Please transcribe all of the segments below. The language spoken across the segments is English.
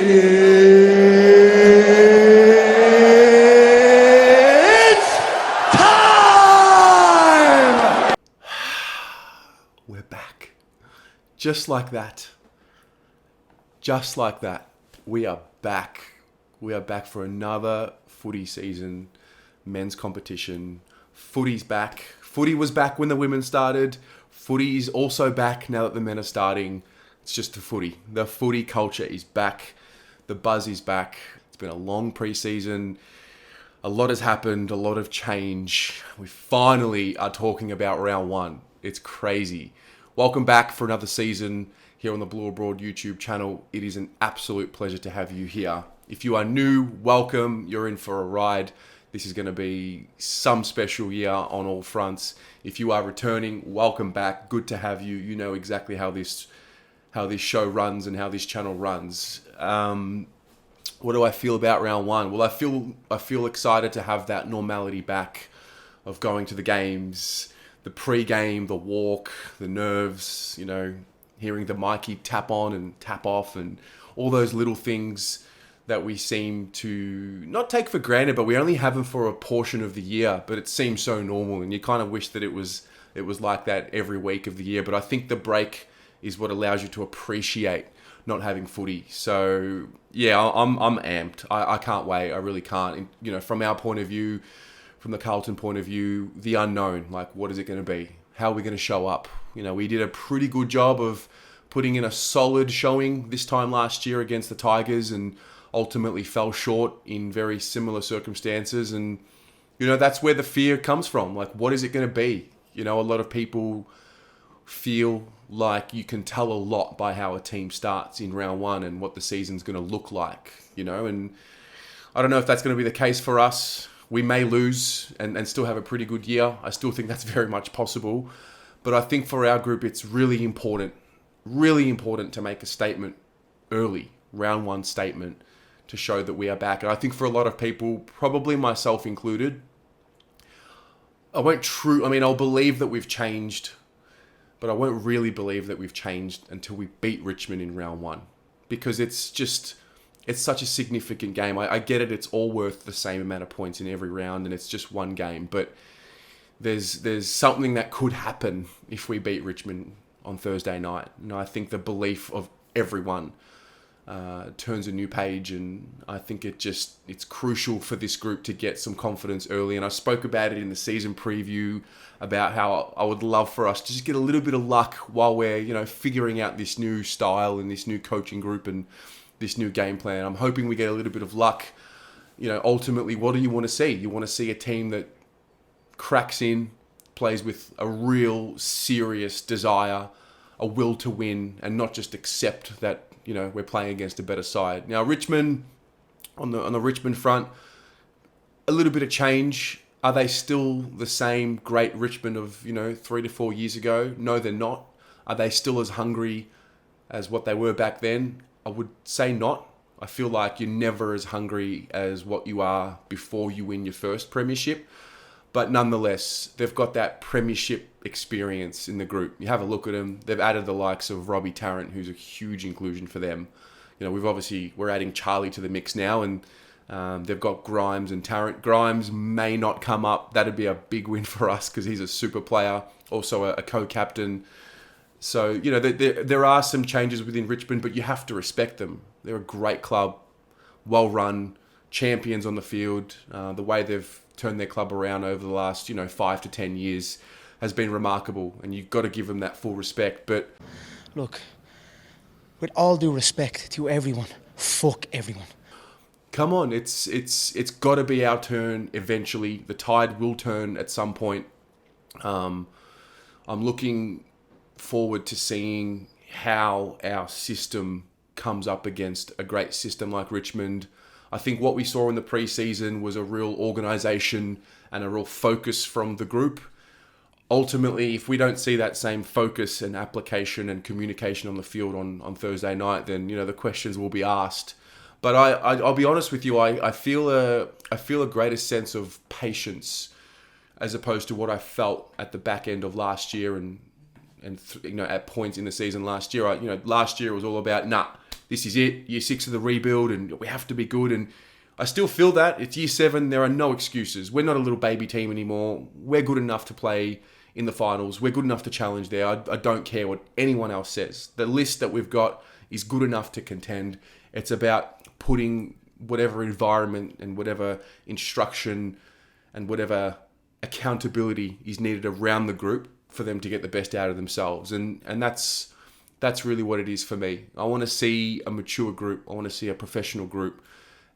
It's time! We're back. Just like that. Just like that. We are back. We are back for another footy season, men's competition. Footy's back. Footy was back when the women started. Footy's also back now that the men are starting. It's just the footy. The footy culture is back. The buzz is back. It's been a long pre-season. A lot has happened. A lot of change. We finally are talking about round one. It's crazy. Welcome back for another season here on the Blue Abroad YouTube channel. It is an absolute pleasure to have you here. If you are new, welcome. You're in for a ride. This is going to be some special year on all fronts. If you are returning, welcome back. Good to have you. You know exactly how this show runs and how this channel runs. What do I feel about round one? Well, I feel excited to have that normality back of going to the games, the pre-game, the walk, the nerves, you know, hearing the Mikey tap on and tap off and all those little things that we seem to not take for granted, but we only have them for a portion of the year, but it seems so normal and you kind of wish that it was like that every week of the year. But I think the break is what allows you to appreciate not having footy. So yeah, I'm amped. I can't wait. I really can't. And, you know, from our point of view, from the Carlton point of view, the unknown, like what is it going to be? How are we going to show up? You know, we did a pretty good job of putting in a solid showing this time last year against the Tigers and ultimately fell short in very similar circumstances. And, you know, that's where the fear comes from. Like, what is it going to be? You know, a lot of people feel like you can tell a lot by how a team starts in round one and what the season's going to look like, you know, and I don't know if that's going to be the case for us. We may lose and still have a pretty good year. I still think that's very much possible. But I think for our group, it's really important to make a statement early, round one statement, to show that we are back. And I think for a lot of people, probably myself included, I'll believe that we've changed, but I won't really believe that we've changed until we beat Richmond in round one. Because it's such a significant game. I get it, it's all worth the same amount of points in every round, and it's just one game. But there's something that could happen if we beat Richmond on Thursday night. And I think the belief of everyone turns a new page, and I think it's crucial for this group to get some confidence early. And I spoke about it in the season preview about how I would love for us to just get a little bit of luck while we're, you know, figuring out this new style and this new coaching group and this new game plan. I'm hoping we get a little bit of luck. You know, ultimately, what do you want to see? You want to see a team that cracks in, plays with a real serious desire, a will to win, and not just accept that, you know, we're playing against a better side. Now, Richmond, on the Richmond front, a little bit of change. Are they still the same great Richmond of, you know, 3 to 4 years ago? No, they're not. Are they still as hungry as what they were back then? I would say not. I feel like you're never as hungry as what you are before you win your first premiership. But nonetheless, they've got that premiership experience in the group. You have a look at them. They've added the likes of Robbie Tarrant, who's a huge inclusion for them. You know, we're adding Charlie to the mix now, and they've got Grimes and Tarrant. Grimes may not come up. That'd be a big win for us because he's a super player, also a co-captain. So, you know, there are some changes within Richmond, but you have to respect them. They're a great club, well-run, champions on the field. The way they've turned their club around over the last, 5 to 10 years has been remarkable, and you've got to give them that full respect. But look, with all due respect to everyone, fuck everyone. Come on, it's got to be our turn eventually. The tide will turn at some point. I'm looking forward to seeing how our system comes up against a great system like Richmond. I think what we saw in the preseason was a real organisation and a real focus from the group. Ultimately, if we don't see that same focus and application and communication on the field on Thursday night, then the questions will be asked. But I'll be honest with you, I feel a greater sense of patience as opposed to what I felt at the back end of last year and at points in the season last year. Last year it was all about this is it, year 6 of the rebuild, and we have to be good. And I still feel that. It's year 7. There are no excuses. We're not a little baby team anymore. We're good enough to play in the finals. We're good enough to challenge there. I don't care what anyone else says. The list that we've got is good enough to contend. It's about putting whatever environment and whatever instruction and whatever accountability is needed around the group for them to get the best out of themselves. And that's really what it is for me. I want to see a mature group. I want to see a professional group.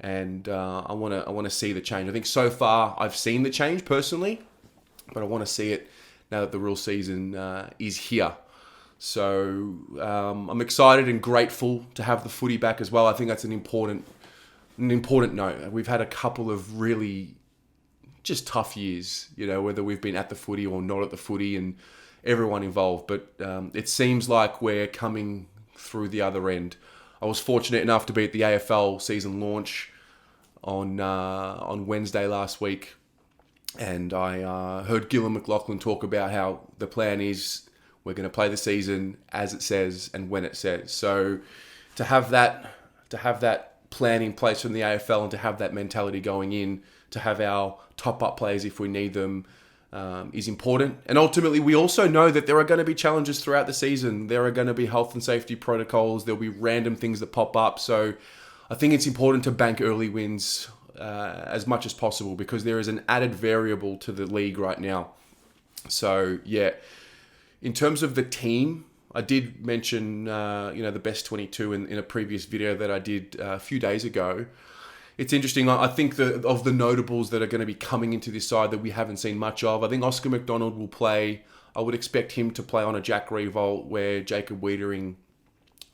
And I want to see the change. I think so far I've seen the change personally, but I want to see it now that the real season is here. So I'm excited and grateful to have the footy back as well. I think that's an important note. We've had a couple of really just tough years, whether we've been at the footy or not at the footy, and everyone involved. But it seems like we're coming through the other end. I was fortunate enough to be at the AFL season launch on Wednesday last week, and I heard Gillon McLachlan talk about how the plan is we're going to play the season as it says and when it says. So to have that plan in place from the AFL and to have that mentality going in, to have our top-up players if we need them, is important. And ultimately, we also know that there are going to be challenges throughout the season. There are going to be health and safety protocols. There'll be random things that pop up. So I think it's important to bank early wins as much as possible, because there is an added variable to the league right now. So, yeah, in terms of the team, I did mention, the best 22 in a previous video that I did a few days ago. It's interesting. I think of the notables that are going to be coming into this side that we haven't seen much of, I think Oscar McDonald will play. I would expect him to play on a Jack Revolt where Jacob Wiedering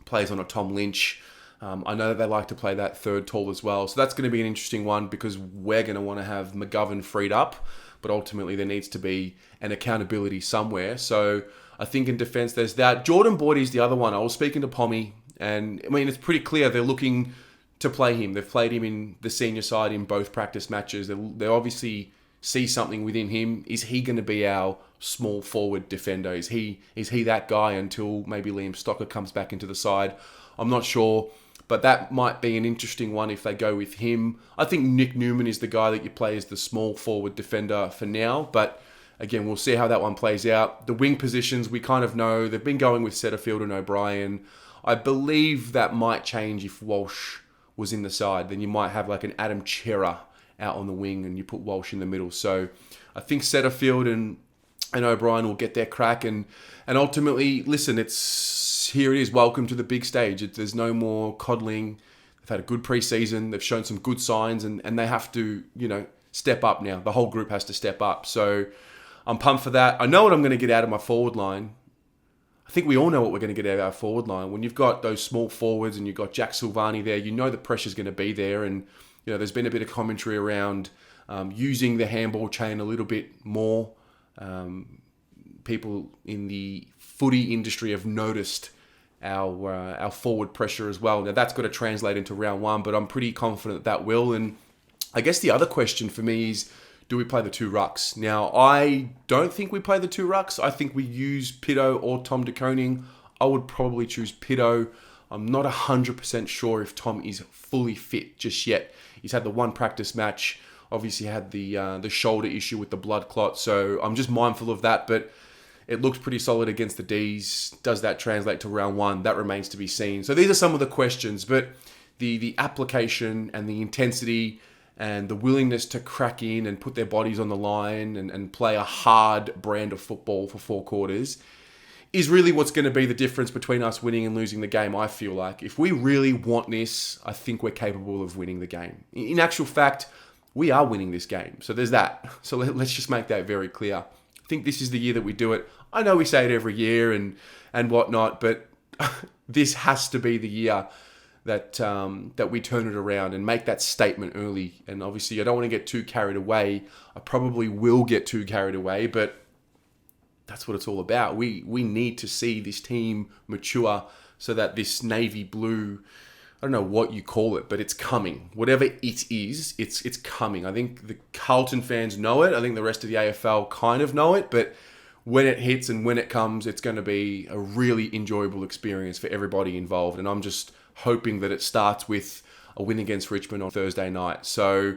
plays on a Tom Lynch. I know that they like to play that third tall as well. So that's going to be an interesting one, because we're going to want to have McGovern freed up, but ultimately there needs to be an accountability somewhere. So I think in defence there's that. Jordan Boyd is the other one. I was speaking to Pommy, and I mean, it's pretty clear they're looking to play him. They've played him in the senior side in both practice matches. They obviously see something within him. Is he going to be our small forward defender? Is he that guy until maybe Liam Stocker comes back into the side? I'm not sure, but that might be an interesting one if they go with him. I think Nick Newman is the guy that you play as the small forward defender for now, but again, we'll see how that one plays out. The wing positions, we kind of know. They've been going with Setterfield and O'Brien. I believe that might change if Walsh was in the side. Then you might have like an Adam Chera out on the wing and you put Walsh in the middle. So I think Setterfield and O'Brien will get their crack. And ultimately, listen, here it is. Welcome to the big stage. There's no more coddling. They've had a good preseason. They've shown some good signs, and they have to, step up now. The whole group has to step up. So I'm pumped for that. I know what I'm going to get out of my forward line. I think we all know what we're going to get out of our forward line. When you've got those small forwards and you've got Jack Silvani there, the pressure's going to be there. And, there's been a bit of commentary around using the handball chain a little bit more. People in the footy industry have noticed our forward pressure as well. Now, that's got to translate into round one, but I'm pretty confident that will. And I guess the other question for me is, do we play the two rucks? Now, I don't think we play the two rucks. I think we use Pitto or Tom De Koning. I would probably choose Pitto. I'm not 100% sure if Tom is fully fit just yet. He's had the one practice match. Obviously had the shoulder issue with the blood clot. So I'm just mindful of that. But it looks pretty solid against the Ds. Does that translate to round one? That remains to be seen. So these are some of the questions. But the application and the intensity and the willingness to crack in and put their bodies on the line and play a hard brand of football for 4 quarters is really what's going to be the difference between us winning and losing the game, I feel like. If we really want this, I think we're capable of winning the game. In actual fact, we are winning this game. So there's that. So let's just make that very clear. I think this is the year that we do it. I know we say it every year and whatnot, but this has to be the year that we turn it around and make that statement early. And obviously, I don't want to get too carried away. I probably will get too carried away, but that's what it's all about. We need to see this team mature so that this navy blue, I don't know what you call it, but it's coming. Whatever it is, it's coming. I think the Carlton fans know it. I think the rest of the AFL kind of know it, but when it hits and when it comes, it's going to be a really enjoyable experience for everybody involved. And I'm just hoping that it starts with a win against Richmond on Thursday night. So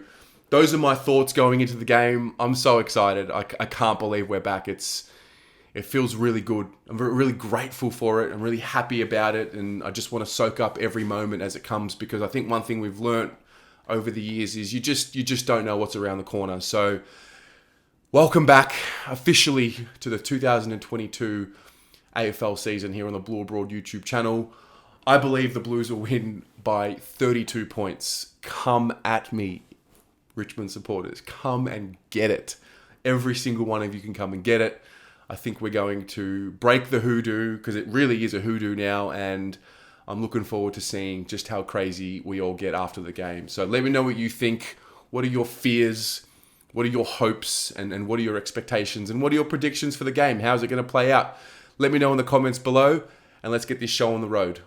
those are my thoughts going into the game. I'm so excited. I can't believe we're back. It feels really good. I'm really grateful for it. I'm really happy about it. And I just want to soak up every moment as it comes, because I think one thing we've learnt over the years is you just don't know what's around the corner. So welcome back officially to the 2022 AFL season here on the Blue Abroad YouTube channel. I believe the Blues will win by 32 points. Come at me, Richmond supporters. Come and get it. Every single one of you can come and get it. I think we're going to break the hoodoo, because it really is a hoodoo now, and I'm looking forward to seeing just how crazy we all get after the game. So let me know what you think. What are your fears? What are your hopes? And what are your expectations? And what are your predictions for the game? How's it going to play out? Let me know in the comments below, and let's get this show on the road.